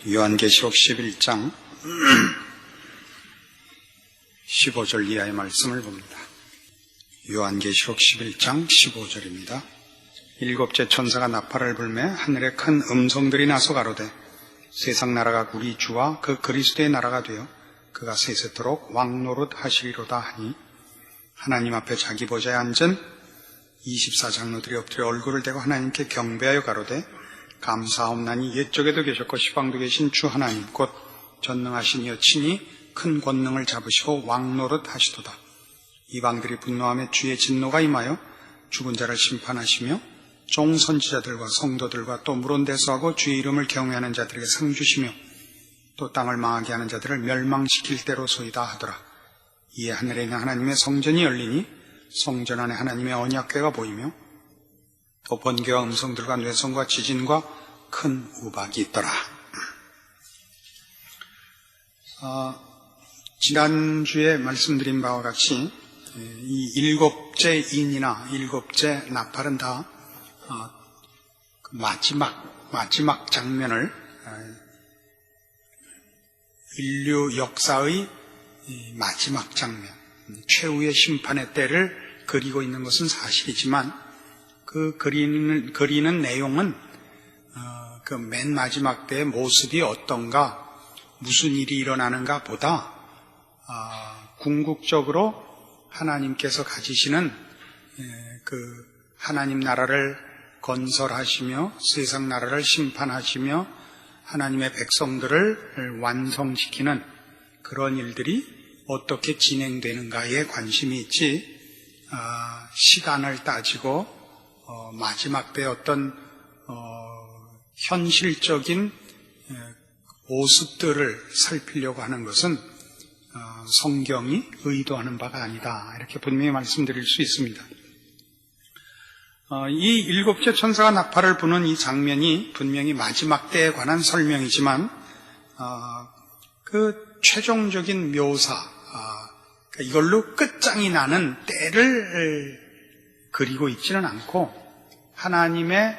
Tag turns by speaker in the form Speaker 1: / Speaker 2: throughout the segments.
Speaker 1: 요한계시록 11장 15절 이하의 말씀을 봅니다. 요한계시록 11장 15절입니다. 일곱째 천사가 나팔을 불매 하늘에 큰 음성들이 나서 가로되 세상 나라가 우리 주와 그 그리스도의 나라가 되어 그가 세세토록 왕노릇 하시리로다 하니 하나님 앞에 자기 보좌에 앉은 24장로들이 엎드려 얼굴을 대고 하나님께 경배하여 가로되 감사하옵나니 옛적에도 계셨고 시방도 계신 주 하나님 곧 전능하신 이여 친히 큰 권능을 잡으시고 왕노릇 하시도다. 이방들이 분노하며 주의 진노가 임하여 죽은 자를 심판하시며 종 선지자들과 성도들과 또 물온 대수하고 주의 이름을 경외하는 자들에게 상 주시며 또 땅을 망하게 하는 자들을 멸망시킬 때로소이다 하더라. 이에 하늘에 있는 하나님의 성전이 열리니 성전 안에 하나님의 언약궤가 보이며 또 번개와 음성들과 뇌성과 지진과 큰 우박이 있더라. 지난주에 말씀드린 바와 같이 이 일곱째 인이나 일곱째 나팔은 다 마지막 장면을 인류 역사의 마지막 장면, 최후의 심판의 때를 그리고 있는 것은 사실이지만 그 그리는 내용은 그 맨 마지막 때의 모습이 어떤가, 무슨 일이 일어나는가 보다 궁극적으로 하나님께서 가지시는 그 하나님 나라를 건설하시며 세상 나라를 심판하시며 하나님의 백성들을 완성시키는 그런 일들이 어떻게 진행되는가에 관심이 있지, 시간을 따지고 마지막 때 어떤 현실적인 모습들을 살피려고 하는 것은 성경이 의도하는 바가 아니다, 이렇게 분명히 말씀드릴 수 있습니다. 이 일곱째 천사가 나팔을 부는 이 장면이 분명히 마지막 때에 관한 설명이지만 그 최종적인 묘사, 이걸로 끝장이 나는 때를 그리고 있지는 않고 하나님의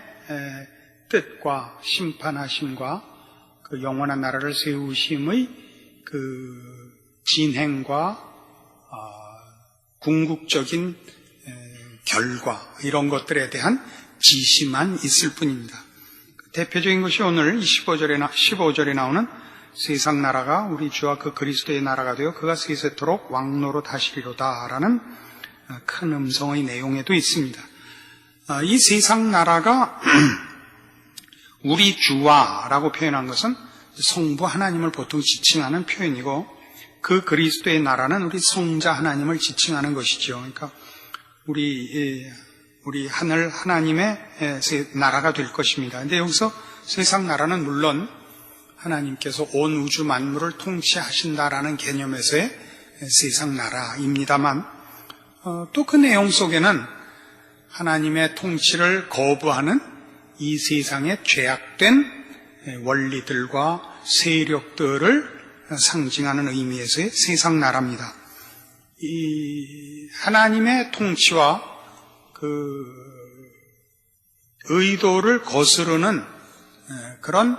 Speaker 1: 뜻과 심판하심과 그 영원한 나라를 세우심의 그 진행과 궁극적인 결과, 이런 것들에 대한 지시만 있을 뿐입니다. 대표적인 것이 오늘 15절에 나오는 세상 나라가 우리 주와 그 그리스도의 나라가 되어 그가 세세토록 왕노릇 하시리로다 라는 큰 음성의 내용에도 있습니다. 이 세상 나라가 우리 주와 라고 표현한 것은 성부 하나님을 보통 지칭하는 표현이고, 그 그리스도의 나라는 우리 성자 하나님을 지칭하는 것이죠. 그러니까 우리 하늘 하나님의 나라가 될 것입니다. 근데 여기서 세상 나라는 물론 하나님께서 온 우주 만물을 통치하신다라는 개념에서의 세상 나라입니다만, 또 그 내용 속에는 하나님의 통치를 거부하는 이 세상의 죄악된 원리들과 세력들을 상징하는 의미에서의 세상 나라입니다. 이 하나님의 통치와 그 의도를 거스르는 그런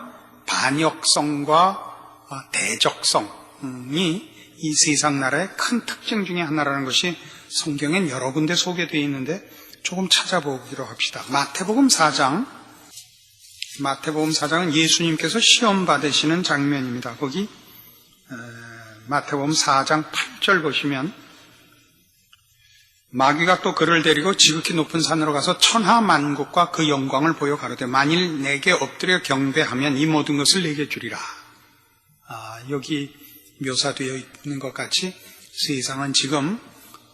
Speaker 1: 반역성과 대적성이 이 세상 나라의 큰 특징 중에 하나라는 것이 성경엔 여러 군데 소개되어 있는데 조금 찾아보기로 합시다. 마태복음 4장은 예수님께서 시험 받으시는 장면입니다. 거기 마태복음 4장 8절 보시면 마귀가 또 그를 데리고 지극히 높은 산으로 가서 천하만국과 그 영광을 보여 가로되 만일 내게 엎드려 경배하면 이 모든 것을 내게 주리라. 여기 묘사되어 있는 것 같이 세상은 지금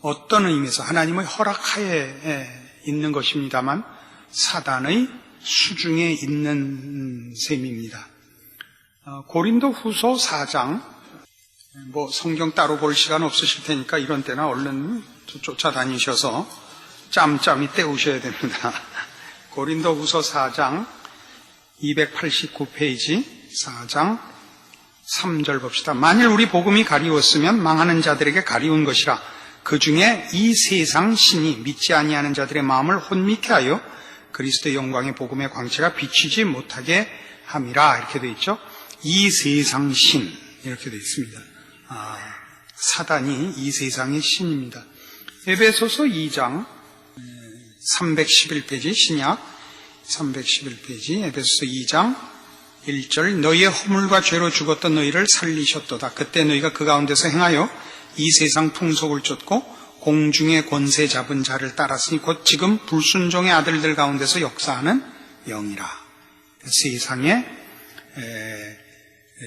Speaker 1: 어떤 의미에서 하나님의 허락하에 있는 것입니다만 사단의 수중에 있는 셈입니다. 고린도 후서 4장, 성경 따로 볼 시간 없으실 테니까 이런 때나 얼른 쫓아다니셔서 짬짬이 때우셔야 됩니다. 고린도 후서 4장 289페이지 4장 3절 봅시다. 만일 우리 복음이 가리웠으면 망하는 자들에게 가리운 것이라. 그 중에 이 세상 신이 믿지 아니하는 자들의 마음을 혼미케 하여 그리스도의 영광의 복음의 광채가 비치지 못하게 함이라, 이렇게 되어 있죠. 이 세상 신 이렇게 되어 있습니다. 사단이 이 세상의 신입니다. 에베소서 2장 311페이지 신약 311페이지 에베소서 2장 1절 너희의 허물과 죄로 죽었던 너희를 살리셨도다. 그때 너희가 그 가운데서 행하여 이 세상 풍속을 쫓고 공중의 권세 잡은 자를 따랐으니 곧 지금 불순종의 아들들 가운데서 역사하는 영이라. 세상의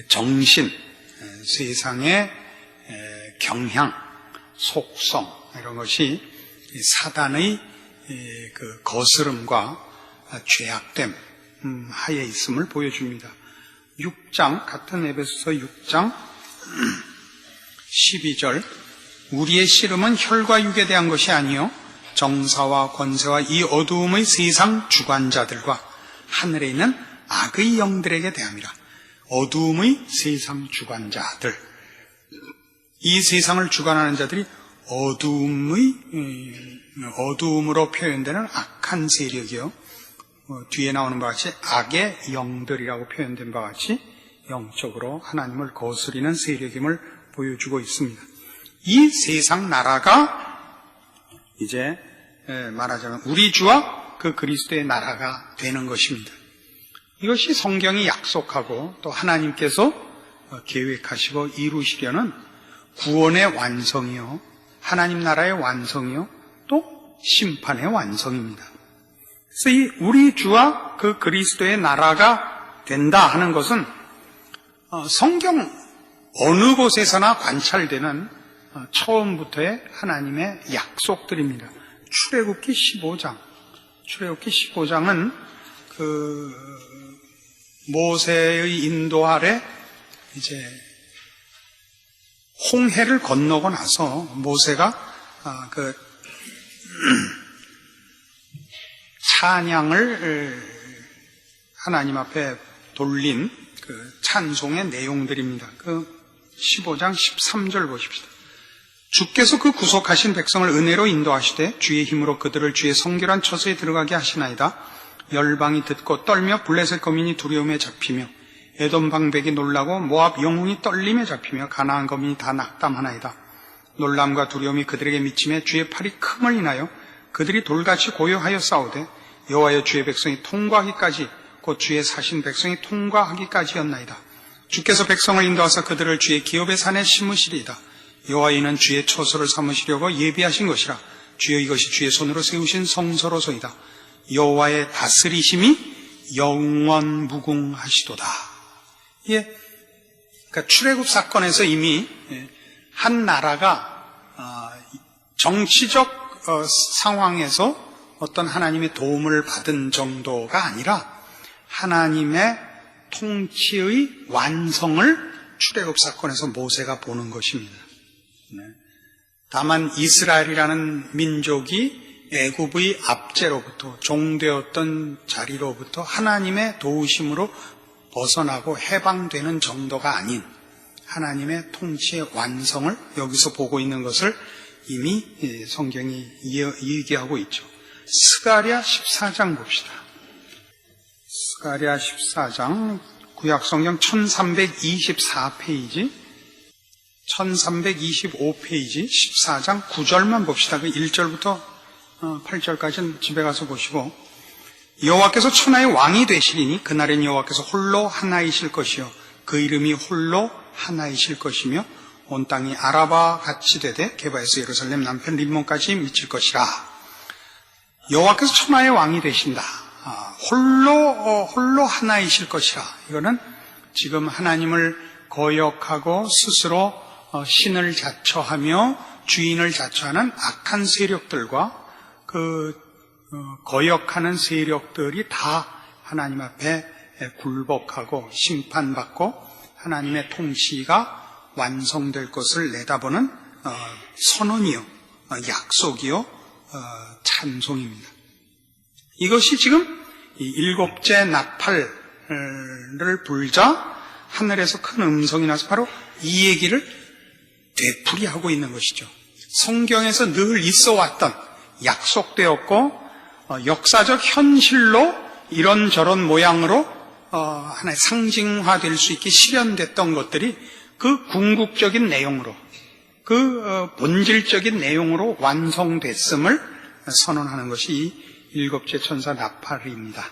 Speaker 1: 정신, 세상의 경향, 속성 이런 것이 사단의 그 거스름과 죄악됨 하에 있음을 보여줍니다. 6장 같은 에베소서 6장 12절 우리의 씨름은 혈과 육에 대한 것이 아니요 정사와 권세와 이 어두움의 세상 주관자들과 하늘에 있는 악의 영들에게 대함이라. 어두움의 세상 주관자들, 이 세상을 주관하는 자들이 어두움으로 표현되는 악한 세력이요, 뒤에 나오는 바와 같이 악의 영들이라고 표현된 바와 같이 영적으로 하나님을 거스리는 세력임을 보여주고 있습니다. 이 세상 나라가 이제 말하자면 우리 주와 그 그리스도의 나라가 되는 것입니다. 이것이 성경이 약속하고 또 하나님께서 계획하시고 이루시려는 구원의 완성이요, 하나님 나라의 완성이요, 또 심판의 완성입니다. 그래서 이 우리 주와 그 그리스도의 나라가 된다 하는 것은 성경 어느 곳에서나 관찰되는 처음부터의 하나님의 약속들입니다. 출애굽기 15장은 그 모세의 인도 아래 이제 홍해를 건너고 나서 모세가 그 찬양을 하나님 앞에 돌린 그 찬송의 내용들입니다. 그 15장 13절 보십시다. 주께서 그 구속하신 백성을 은혜로 인도하시되 주의 힘으로 그들을 주의 성결한 처소에 들어가게 하시나이다. 열방이 듣고 떨며 블레셋 거민이 두려움에 잡히며 에돔 방백이 놀라고 모압 영웅이 떨림에 잡히며 가나안 거민이 다 낙담하나이다. 놀람과 두려움이 그들에게 미치며 주의 팔이 큼을 인하여 그들이 돌같이 고요하여 싸우되 여호와여 주의 백성이 통과하기까지 곧 주의 사신 백성이 통과하기까지였나이다. 주께서 백성을 인도하사 그들을 주의 기업의 산에 심으시리이다. 여호와 이는 주의 처소를 삼으시려고 예비하신 것이라. 주여 이것이 주의 손으로 세우신 성소로소이다. 여호와의 다스리심이 영원 무궁하시도다. 예, 그러니까 출애굽 사건에서 이미 한 나라가 정치적 상황에서 어떤 하나님의 도움을 받은 정도가 아니라 하나님의 통치의 완성을 출애굽 사건에서 모세가 보는 것입니다. 다만 이스라엘이라는 민족이 애굽의 압제로부터 종되었던 자리로부터 하나님의 도우심으로 벗어나고 해방되는 정도가 아닌 하나님의 통치의 완성을 여기서 보고 있는 것을 이미 성경이 얘기하고 있죠. 스가랴 14장 봅시다. 스가랴 14장 구약성경 1324페이지 1325페이지 14장 9절만 봅시다. 그 1절부터 8절까지는 집에 가서 보시고 여호와께서 천하의 왕이 되시리니 그날엔 여호와께서 홀로 하나이실 것이요 그 이름이 홀로 하나이실 것이며 온 땅이 아라바 같이 되되 게바에서 예루살렘 남편 림몬까지 미칠 것이라. 여호와께서 천하의 왕이 되신다. 홀로 하나이실 것이라. 이거는 지금 하나님을 거역하고 스스로 신을 자처하며 주인을 자처하는 악한 세력들과 그 거역하는 세력들이 다 하나님 앞에 굴복하고 심판받고 하나님의 통치가 완성될 것을 내다보는 선언이요, 약속이요, 찬송입니다. 이것이 지금 이 일곱째 나팔을 불자 하늘에서 큰 음성이 나서 바로 이 얘기를 되풀이하고 있는 것이죠. 성경에서 늘 있어 왔던, 약속되었고 역사적 현실로 이런저런 모양으로 하나의 상징화될 수 있게 실현됐던 것들이 그 궁극적인 내용으로, 그 본질적인 내용으로 완성됐음을 선언하는 것이 이 일곱째 천사 나팔입니다.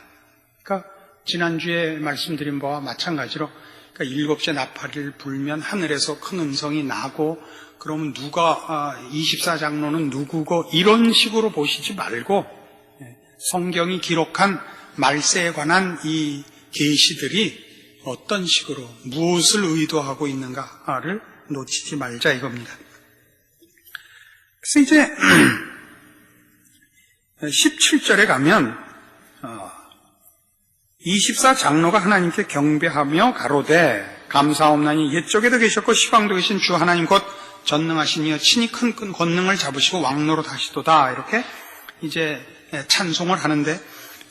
Speaker 1: 그러니까 지난주에 말씀드린 바와 마찬가지로, 그러니까 일곱째 나팔을 불면 하늘에서 큰 음성이 나고, 그러면 누가 24장로는 누구고 이런 식으로 보시지 말고 성경이 기록한 말세에 관한 이 계시들이 어떤 식으로 무엇을 의도하고 있는가를 놓치지 말자 이겁니다. 그래서 이제 17절에 가면 24장로가 하나님께 경배하며 가로되 감사옵나니 옛적에도 계셨고 시방도 계신 주 하나님 곧 전능하신 이여 친히 큰 권능을 잡으시고 왕노릇 하시도다, 이렇게 이제 찬송을 하는데,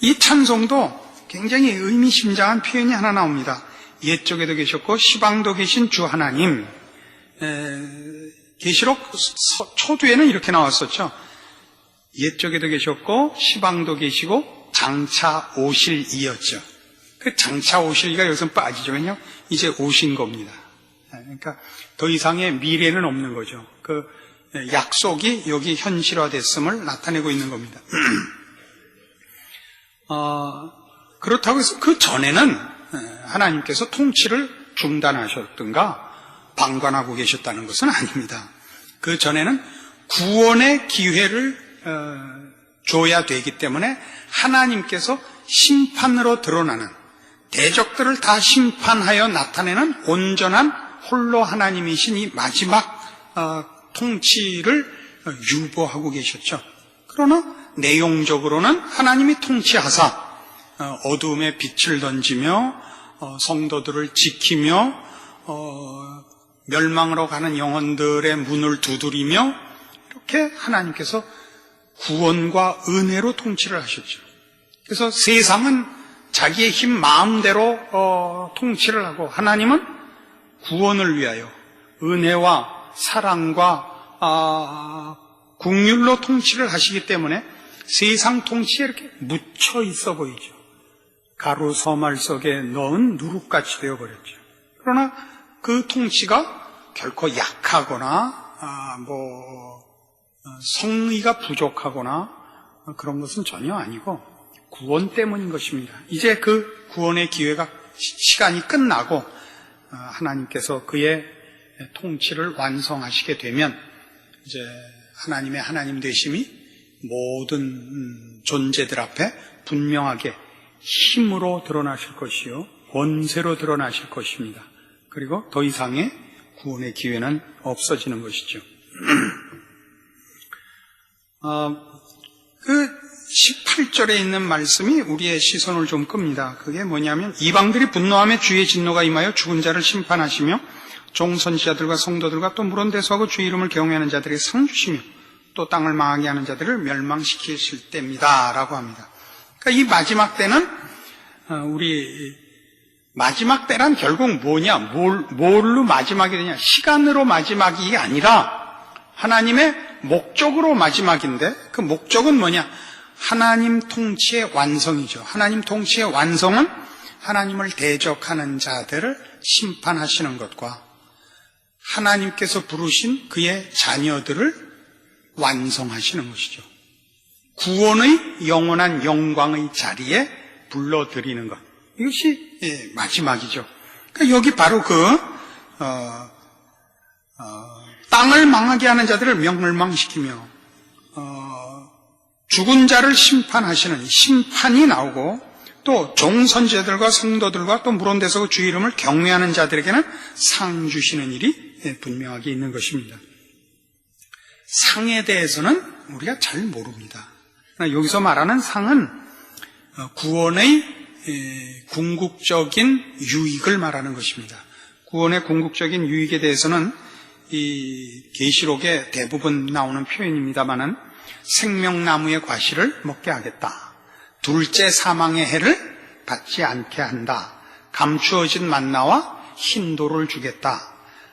Speaker 1: 이 찬송도 굉장히 의미심장한 표현이 하나 나옵니다. 옛적에도 계셨고 시방도 계신 주 하나님. 계시록 초두에는 이렇게 나왔었죠. 옛적에도 계셨고 시방도 계시고 장차 오실 이였죠. 그 장차 오실 이가 여기서 빠지죠. 왜냐하면 이제 오신 겁니다. 그러니까 더 이상의 미래는 없는 거죠. 그 약속이 여기 현실화됐음을 나타내고 있는 겁니다. 그렇다고 해서 그 전에는 하나님께서 통치를 중단하셨든가 방관하고 계셨다는 것은 아닙니다. 그 전에는 구원의 기회를 줘야 되기 때문에 하나님께서 심판으로 드러나는, 대적들을 다 심판하여 나타내는 온전한 홀로 하나님이신 이 마지막 통치를 유보하고 계셨죠. 그러나 내용적으로는 하나님이 통치하사 어두움에 빛을 던지며 성도들을 지키며 멸망으로 가는 영혼들의 문을 두드리며 이렇게 하나님께서 구원과 은혜로 통치를 하셨죠. 그래서 세상은 자기의 힘 마음대로 통치를 하고, 하나님은 구원을 위하여 은혜와 사랑과 긍휼로 통치를 하시기 때문에 세상 통치에 이렇게 묻혀 있어 보이죠. 가루 서말 속에 넣은 누룩같이 되어버렸죠. 그러나 그 통치가 결코 약하거나 성의가 부족하거나 그런 것은 전혀 아니고 구원 때문인 것입니다. 이제 그 구원의 기회가 시간이 끝나고 하나님께서 그의 통치를 완성하시게 되면 이제 하나님의 하나님 되심이 모든 존재들 앞에 분명하게 힘으로 드러나실 것이요 권세로 드러나실 것입니다. 그리고 더 이상의 구원의 기회는 없어지는 것이죠. 그 18절에 있는 말씀이 우리의 시선을 좀 끕니다. 그게 뭐냐면, 이방들이 분노하며 주의 진노가 임하여 죽은 자를 심판하시며 종선지자들과 성도들과 또 물은 대수하고 주의 이름을 경외하는 자들에게 상 주시며 또 땅을 망하게 하는 자들을 멸망시키실 때입니다 라고 합니다. 그러니까 이 마지막 때는 마지막 때란 결국 뭐냐, 뭘로 마지막이 되냐, 시간으로 마지막이 아니라 하나님의 목적으로 마지막인데, 그 목적은 뭐냐, 하나님 통치의 완성이죠. 하나님 통치의 완성은 하나님을 대적하는 자들을 심판하시는 것과 하나님께서 부르신 그의 자녀들을 완성하시는 것이죠. 구원의 영원한 영광의 자리에 불러들이는 것, 이것이 마지막이죠. 그러니까 여기 바로 땅을 망하게 하는 자들을 멸망시키며 죽은 자를 심판하시는 심판이 나오고, 또 종선제들과 성도들과 또 물은 데서 주의 이름을 경외하는 자들에게는 상 주시는 일이 분명하게 있는 것입니다. 상에 대해서는 우리가 잘 모릅니다. 여기서 말하는 상은 구원의 궁극적인 유익을 말하는 것입니다. 구원의 궁극적인 유익에 대해서는 이 계시록에 대부분 나오는 표현입니다마는 생명나무의 과실을 먹게 하겠다, 둘째 사망의 해를 받지 않게 한다, 감추어진 만나와 흰돌을 주겠다,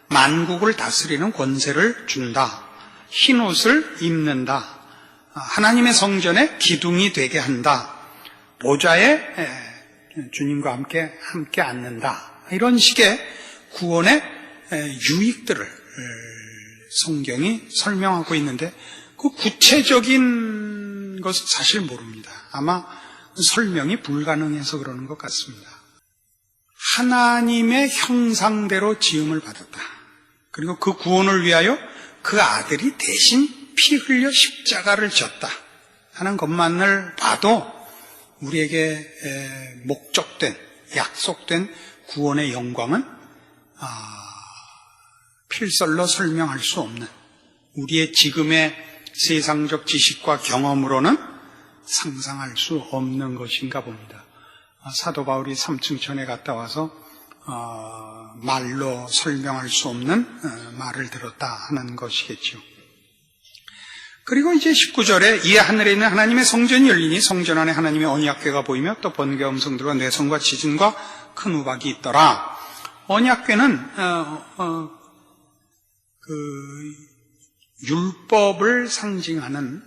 Speaker 1: 만국을 다스리는 권세를 준다, 흰옷을 입는다, 하나님의 성전에 기둥이 되게 한다, 보좌에 주님과 함께 앉는다. 이런 식의 구원의 유익들을 성경이 설명하고 있는데 그 구체적인 것은 사실 모릅니다. 아마 설명이 불가능해서 그러는 것 같습니다. 하나님의 형상대로 지음을 받았다. 그리고 그 구원을 위하여 그 아들이 대신 피 흘려 십자가를 졌다 하는 것만을 봐도 우리에게 목적된, 약속된 구원의 영광은 필설로 설명할 수 없는, 우리의 지금의 세상적 지식과 경험으로는 상상할 수 없는 것인가 봅니다. 사도 바울이 삼층천에 갔다 와서 말로 설명할 수 없는 말을 들었다 하는 것이겠죠. 그리고 이제 19절에 이에 하늘에 있는 하나님의 성전이 열리니 성전 안에 하나님의 언약궤가 보이며 또 번개 음성들과 뇌성과 지진과 큰 우박이 있더라. 언약궤는 그 율법을 상징하는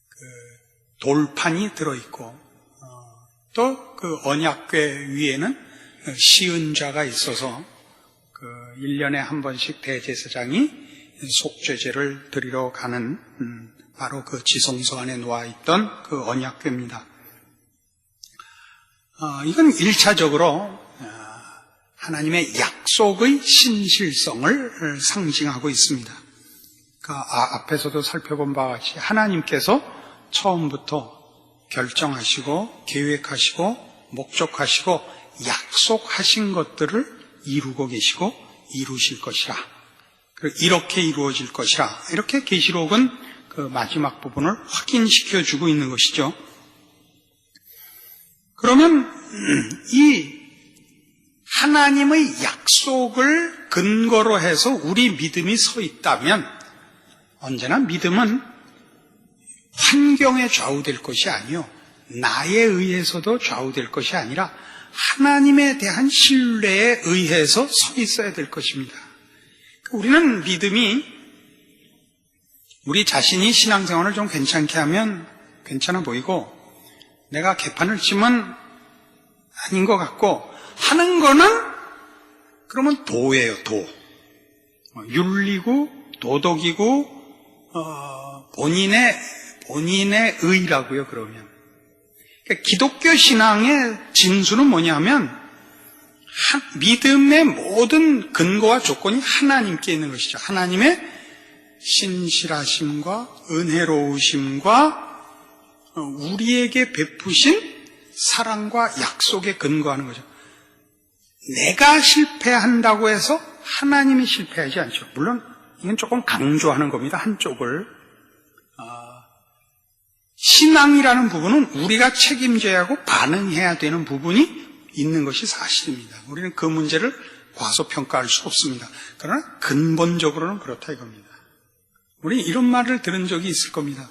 Speaker 1: 그 돌판이 들어있고 또 그 언약궤 위에는 시은좌가 있어서 그 1년에 한 번씩 대제사장이 속죄제를 드리러 가는 바로 그 지성소 안에 놓아있던 그 언약궤입니다. 이건 1차적으로 하나님의 약속의 신실성을 상징하고 있습니다. 앞에서도 살펴본 바와 같이 하나님께서 처음부터 결정하시고 계획하시고 목적하시고 약속하신 것들을 이루고 계시고 이루실 것이라, 그리고 이렇게 이루어질 것이라, 이렇게 계시록은 그 마지막 부분을 확인시켜 주고 있는 것이죠. 그러면 이 하나님의 약속을 근거로 해서 우리 믿음이 서 있다면, 언제나 믿음은 환경에 좌우될 것이 아니요, 나에 의해서도 좌우될 것이 아니라 하나님에 대한 신뢰에 의해서 서 있어야 될 것입니다. 우리는 믿음이 우리 자신이 신앙생활을 좀 괜찮게 하면 괜찮아 보이고, 내가 개판을 치면 아닌 것 같고 하는 거는 그러면 도예요, 도. 윤리고 도덕이고 본인의 의라고요, 그러면. 그러니까 기독교 신앙의 진수는 뭐냐면 믿음의 모든 근거와 조건이 하나님께 있는 것이죠. 하나님의 신실하심과 은혜로우심과 우리에게 베푸신 사랑과 약속에 근거하는 거죠. 내가 실패한다고 해서 하나님이 실패하지 않죠. 물론 이건 조금 강조하는 겁니다, 한쪽을. 신앙이라는 부분은 우리가 책임져야 하고 반응해야 되는 부분이 있는 것이 사실입니다. 우리는 그 문제를 과소평가할 수 없습니다. 그러나 근본적으로는 그렇다 이겁니다. 우리 이런 말을 들은 적이 있을 겁니다.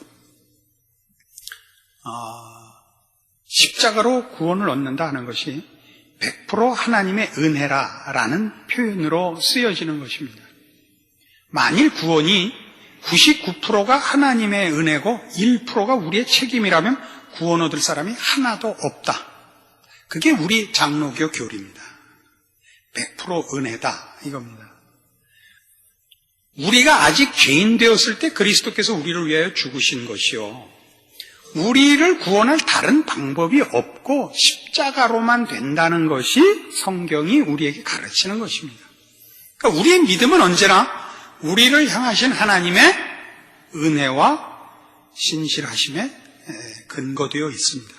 Speaker 1: 십자가로 구원을 얻는다 하는 것이 100% 하나님의 은혜라라는 표현으로 쓰여지는 것입니다. 만일 구원이 99%가 하나님의 은혜고 1%가 우리의 책임이라면 구원 얻을 사람이 하나도 없다. 그게 우리 장로교 교리입니다. 100% 은혜다 이겁니다. 우리가 아직 죄인 되었을 때 그리스도께서 우리를 위하여 죽으신 것이요, 우리를 구원할 다른 방법이 없고 십자가로만 된다는 것이 성경이 우리에게 가르치는 것입니다. 그러니까 우리의 믿음은 언제나 우리를 향하신 하나님의 은혜와 신실하심에 근거되어 있습니다.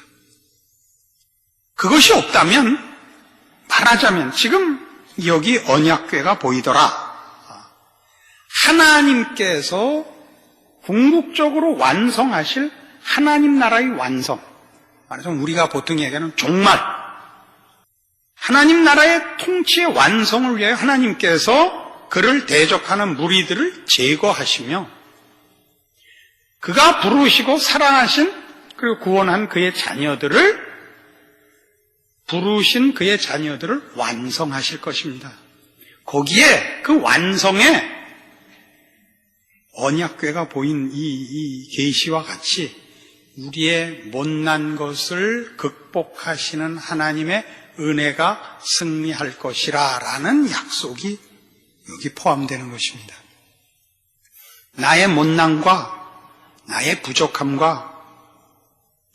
Speaker 1: 그것이 없다면, 말하자면 지금 여기 언약궤가 보이더라, 하나님께서 궁극적으로 완성하실 하나님 나라의 완성, 말하자면 우리가 보통 얘기하는 종말, 하나님 나라의 통치의 완성을 위하여 하나님께서 그를 대적하는 무리들을 제거하시며 그가 부르시고 사랑하신 그리고 구원한 그의 자녀들을, 부르신 그의 자녀들을 완성하실 것입니다. 거기에 그 완성에 언약궤가 보인 이 계시와 같이 우리의 못난 것을 극복하시는 하나님의 은혜가 승리할 것이라 라는 약속이 여기 포함되는 것입니다. 나의 못난과 나의 부족함과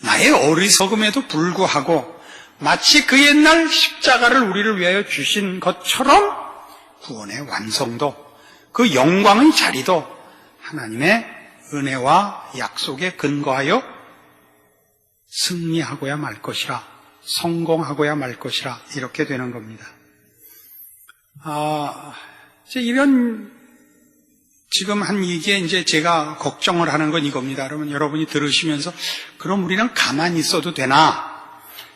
Speaker 1: 나의 어리석음에도 불구하고 마치 그 옛날 십자가를 우리를 위하여 주신 것처럼 구원의 완성도, 그 영광의 자리도 하나님의 은혜와 약속에 근거하여 승리하고야 말 것이라, 성공하고야 말 것이라 이렇게 되는 겁니다. 이런 지금 한 얘기에 이제 제가 걱정을 하는 건 이겁니다. 그러면 여러분이 들으시면서 그럼 우리는 가만히 있어도 되나?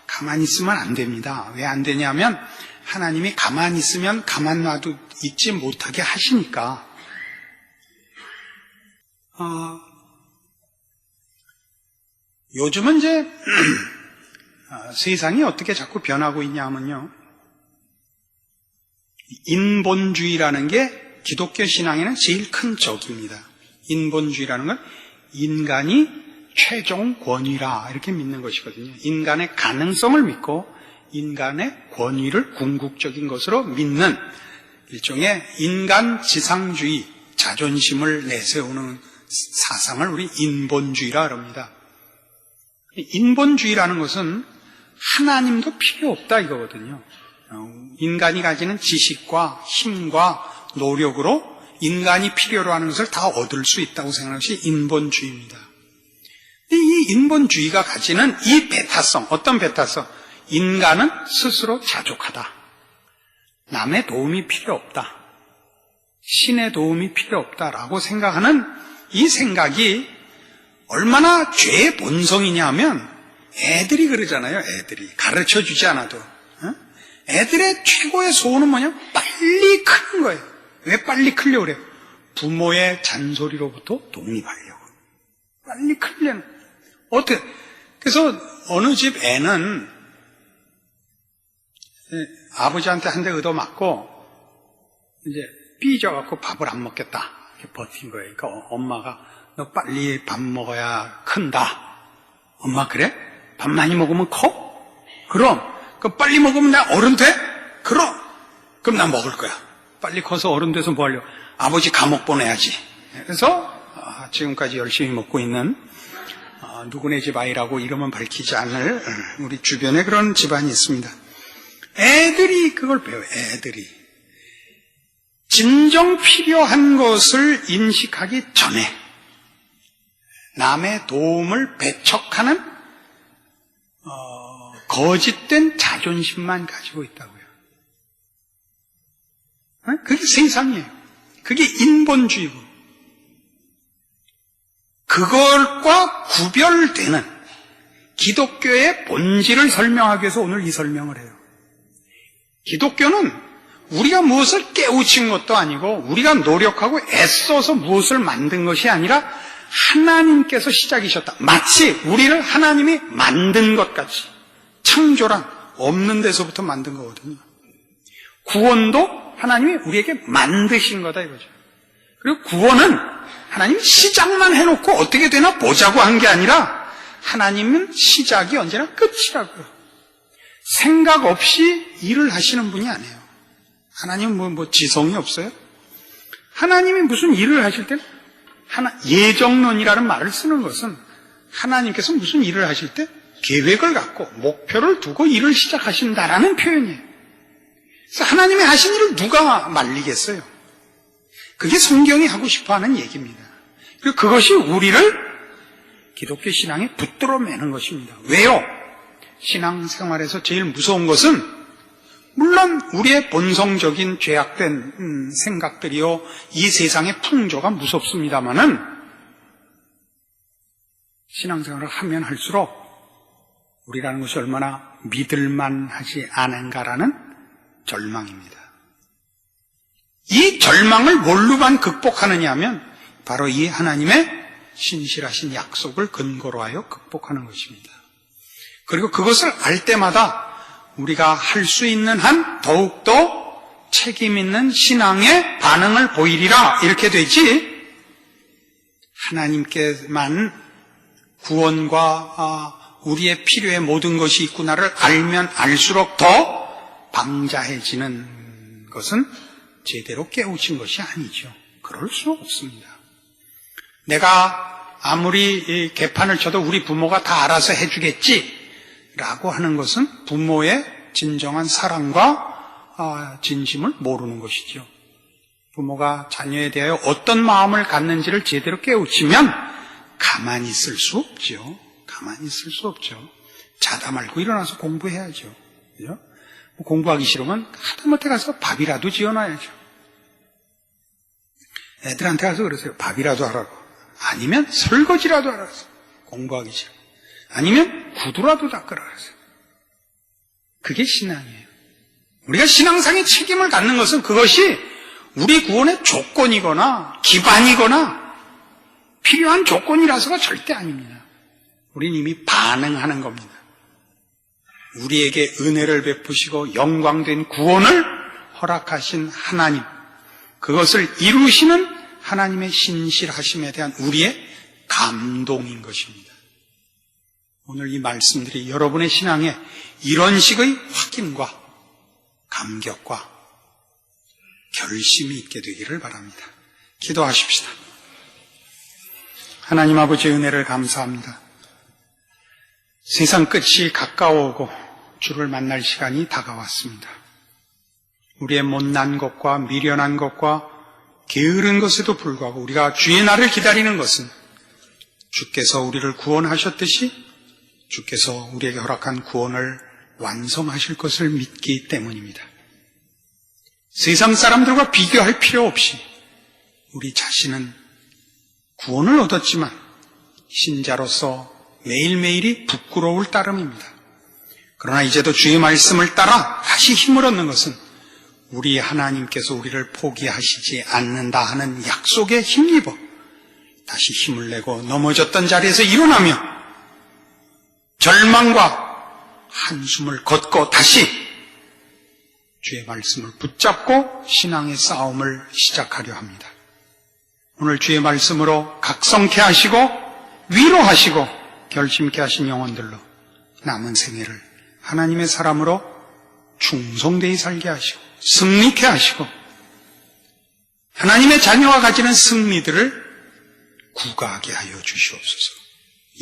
Speaker 1: 가만히 있으면 안 됩니다. 왜 안 되냐면 하나님이 가만히 있으면 가만 놔도 있지 못하게 하시니까. 요즘은 이제 세상이 어떻게 자꾸 변하고 있냐 하면요, 인본주의라는 게 기독교 신앙에는 제일 큰 적입니다. 인본주의라는 건 인간이 최종 권위라 이렇게 믿는 것이거든요. 인간의 가능성을 믿고 인간의 권위를 궁극적인 것으로 믿는 일종의 인간 지상주의, 자존심을 내세우는 사상을 우리 인본주의라 그럽니다. 인본주의라는 것은 하나님도 필요 없다 이거거든요. 인간이 가지는 지식과 힘과 노력으로 인간이 필요로 하는 것을 다 얻을 수 있다고 생각하는 것이 인본주의입니다. 이 인본주의가 가지는 이 배타성, 어떤 배타성? 인간은 스스로 자족하다. 남의 도움이 필요 없다. 신의 도움이 필요 없다라고 생각하는 이 생각이 얼마나 죄의 본성이냐 하면 애들이 그러잖아요. 애들이 가르쳐주지 않아도. 애들의 최고의 소원은 뭐냐? 빨리 크는 거예요. 왜 빨리 크려고 그래요? 부모의 잔소리로부터 독립하려고. 빨리 크려는. 어떻게? 그래서 어느 집 애는 아버지한테 한 대 얻어맞고 이제 삐져갖고 밥을 안 먹겠다 이렇게 버틴 거예요. 그러니까 엄마가 너 빨리 밥 먹어야 큰다. 엄마 그래? 밥 많이 먹으면 커? 그럼 빨리 먹으면 나 어른 돼? 그럼 나 먹을 거야. 빨리 커서 어른 돼서 뭐 하려고? 아버지 감옥 보내야지. 그래서 지금까지 열심히 먹고 있는 누구네 집 아이라고 이름은 밝히지 않을 우리 주변에 그런 집안이 있습니다. 애들이 그걸 배워요. 애들이 진정 필요한 것을 인식하기 전에 남의 도움을 배척하는 거짓된 자존심만 가지고 있다고요. 그게 세상이에요. 그게 인본주의고 그걸과 구별되는 기독교의 본질을 설명하기 위해서 오늘 이 설명을 해요. 기독교는 우리가 무엇을 깨우친 것도 아니고 우리가 노력하고 애써서 무엇을 만든 것이 아니라 하나님께서 시작이셨다. 마치 우리를 하나님이 만든 것 같이 창조란 없는 데서부터 만든 거거든요. 구원도 하나님이 우리에게 만드신 거다 이거죠. 그리고 구원은 하나님이 시작만 해놓고 어떻게 되나 보자고 한 게 아니라 하나님은 시작이 언제나 끝이라고요. 생각 없이 일을 하시는 분이 아니에요. 하나님은 뭐 지성이 없어요? 하나님이 무슨 일을 하실 때 예정론이라는 말을 쓰는 것은 하나님께서 무슨 일을 하실 때 계획을 갖고 목표를 두고 일을 시작하신다라는 표현이에요. 그래서 하나님이 하신 일을 누가 말리겠어요? 그게 성경이 하고 싶어하는 얘기입니다. 그리고 그것이 우리를 기독교 신앙에 붙들어 매는 것입니다. 왜요? 신앙생활에서 제일 무서운 것은 물론 우리의 본성적인 죄악된 생각들이요 이 세상의 풍조가 무섭습니다마는 신앙생활을 하면 할수록 우리라는 것이 얼마나 믿을만하지 않은가라는 절망입니다. 이 절망을 뭘로만 극복하느냐 하면 바로 이 하나님의 신실하신 약속을 근거로 하여 극복하는 것입니다. 그리고 그것을 알 때마다 우리가 할 수 있는 한 더욱더 책임 있는 신앙의 반응을 보이리라 이렇게 되지 하나님께만 구원과 우리의 필요의 모든 것이 있구나를 알면 알수록 더 방자해지는 것은 제대로 깨우친 것이 아니죠. 그럴 수 없습니다. 내가 아무리 개판을 쳐도 우리 부모가 다 알아서 해주겠지라고 하는 것은 부모의 진정한 사랑과 진심을 모르는 것이죠. 부모가 자녀에 대하여 어떤 마음을 갖는지를 제대로 깨우치면 가만히 있을 수 없죠. 가만히 있을 수 없죠. 자다 말고 일어나서 공부해야죠. 그죠? 공부하기 싫으면 하다못해 가서 밥이라도 지어놔야죠. 애들한테 가서 그러세요. 밥이라도 하라고. 아니면 설거지라도 하라고. 공부하기 싫어. 아니면 구두라도 닦으라 그러세요. 그게 신앙이에요. 우리가 신앙상의 책임을 갖는 것은 그것이 우리 구원의 조건이거나 기반이거나 필요한 조건이라서가 절대 아닙니다. 우린 이미 반응하는 겁니다. 우리에게 은혜를 베푸시고 영광된 구원을 허락하신 하나님, 그것을 이루시는 하나님의 신실하심에 대한 우리의 감동인 것입니다. 오늘 이 말씀들이 여러분의 신앙에 이런 식의 확인과 감격과 결심이 있게 되기를 바랍니다. 기도하십시다. 하나님 아버지의 은혜를 감사합니다. 세상 끝이 가까워오고 주를 만날 시간이 다가왔습니다. 우리의 못난 것과 미련한 것과 게으른 것에도 불구하고 우리가 주의 날을 기다리는 것은 주께서 우리를 구원하셨듯이 주께서 우리에게 허락한 구원을 완성하실 것을 믿기 때문입니다. 세상 사람들과 비교할 필요 없이 우리 자신은 구원을 얻었지만 신자로서 매일매일이 부끄러울 따름입니다. 그러나 이제도 주의 말씀을 따라 다시 힘을 얻는 것은 우리 하나님께서 우리를 포기하시지 않는다 하는 약속에 힘입어 다시 힘을 내고 넘어졌던 자리에서 일어나며 절망과 한숨을 걷고 다시 주의 말씀을 붙잡고 신앙의 싸움을 시작하려 합니다. 오늘 주의 말씀으로 각성케 하시고 위로하시고 결심케 하신 영혼들로 남은 생애를 하나님의 사람으로 충성되이 살게 하시고 승리케 하시고 하나님의 자녀가 가지는 승리들을 구가하게 하여 주시옵소서.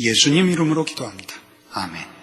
Speaker 1: 예수님 이름으로 기도합니다. 아멘.